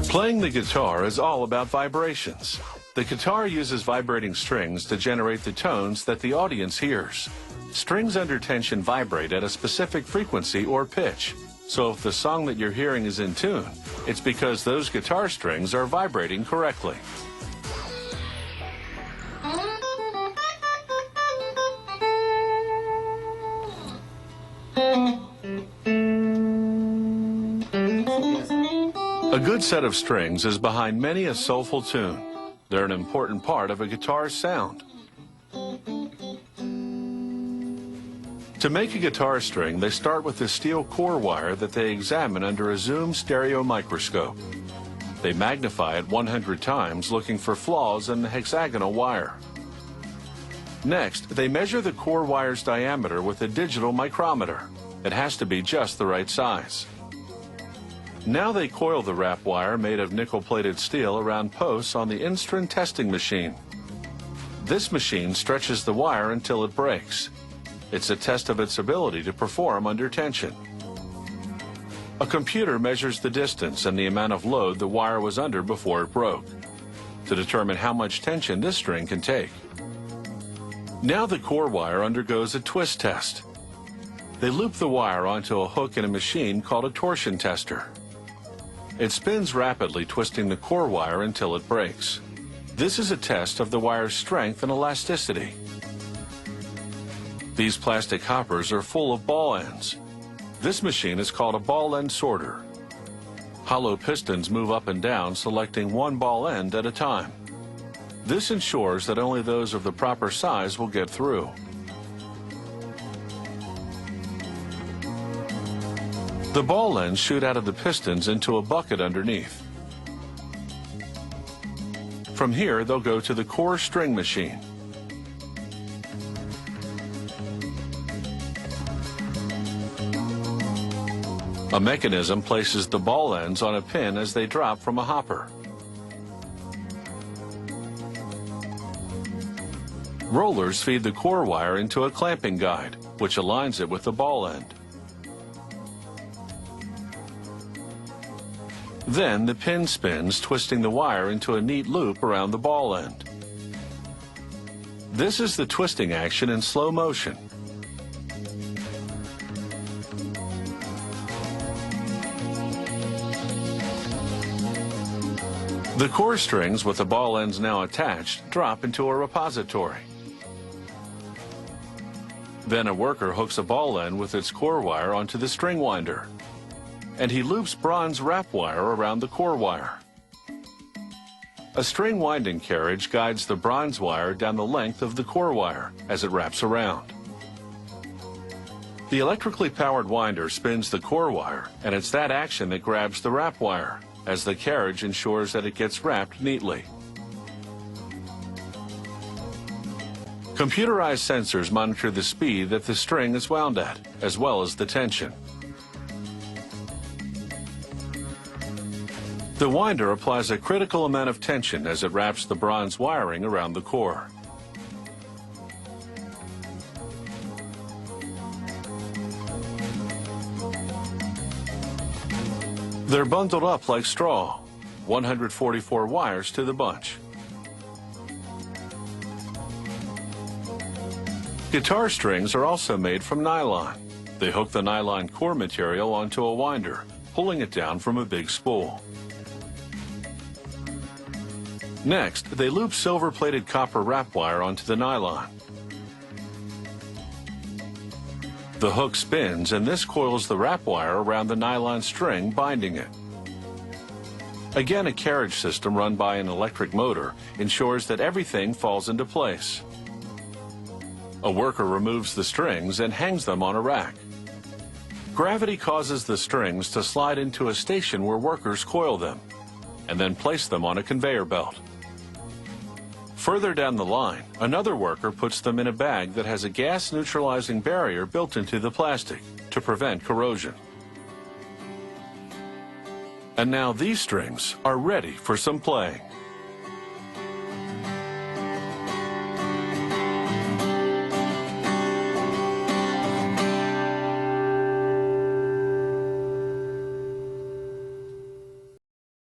Playing the guitar is all about vibrations. The guitar uses vibrating strings to generate the tones that the audience hears. Strings under tension vibrate at a specific frequency or pitch. So if the song that you're hearing is in tune, it's because those guitar strings are vibrating correctly. A good set of strings is behind many a soulful tune. They're an important part of a guitar's sound. To make a guitar string, they start with a steel core wire that they examine under a zoom stereo microscope. They magnify it 100 times, looking for flaws in the hexagonal wire. Next, they measure the core wire's diameter with a digital micrometer. It has to be just the right size. Now they coil the wrap wire made of nickel-plated steel around posts on the Instron testing machine. This machine stretches the wire until it breaks. It's a test of its ability to perform under tension. A computer measures the distance and the amount of load the wire was under before it broke, to determine how much tension this string can take. Now the core wire undergoes a twist test. They loop the wire onto a hook in a machine called a torsion tester. It spins rapidly, twisting the core wire until it breaks. This is a test of the wire's strength and elasticity. These plastic hoppers are full of ball ends. This machine is called a ball end sorter. Hollow pistons move up and down, selecting one ball end at a time. This ensures that only those of the proper size will get through. The ball ends shoot out of the pistons into a bucket underneath. From here, they'll go to the core string machine. A mechanism places the ball ends on a pin as they drop from a hopper. Rollers feed the core wire into a clamping guide, which aligns it with the ball end. Then the pin spins, twisting the wire into a neat loop around the ball end. This is the twisting action in slow motion. The core strings, with the ball ends now attached, drop into a repository. Then a worker hooks a ball end with its core wire onto the string winder, and he loops bronze wrap wire around the core wire. A string winding carriage guides the bronze wire down the length of the core wire as it wraps around. The electrically powered winder spins the core wire, and it's that action that grabs the wrap wire, as the carriage ensures that it gets wrapped neatly. Computerized sensors monitor the speed that the string is wound at, as well as the tension. The winder applies a critical amount of tension as it wraps the bronze wiring around the core. They're bundled up like straw, 144 wires to the bunch. Guitar strings are also made from nylon. They hook the nylon core material onto a winder, pulling it down from a big spool. Next, they loop silver-plated copper wrap wire onto the nylon. The hook spins, and this coils the wrap wire around the nylon string, binding it. Again, a carriage system run by an electric motor ensures that everything falls into place. A worker removes the strings and hangs them on a rack. Gravity causes the strings to slide into a station where workers coil them, and then place them on a conveyor belt. Further down the line, another worker puts them in a bag that has a gas-neutralizing barrier built into the plastic to prevent corrosion. And now these strings are ready for some playing.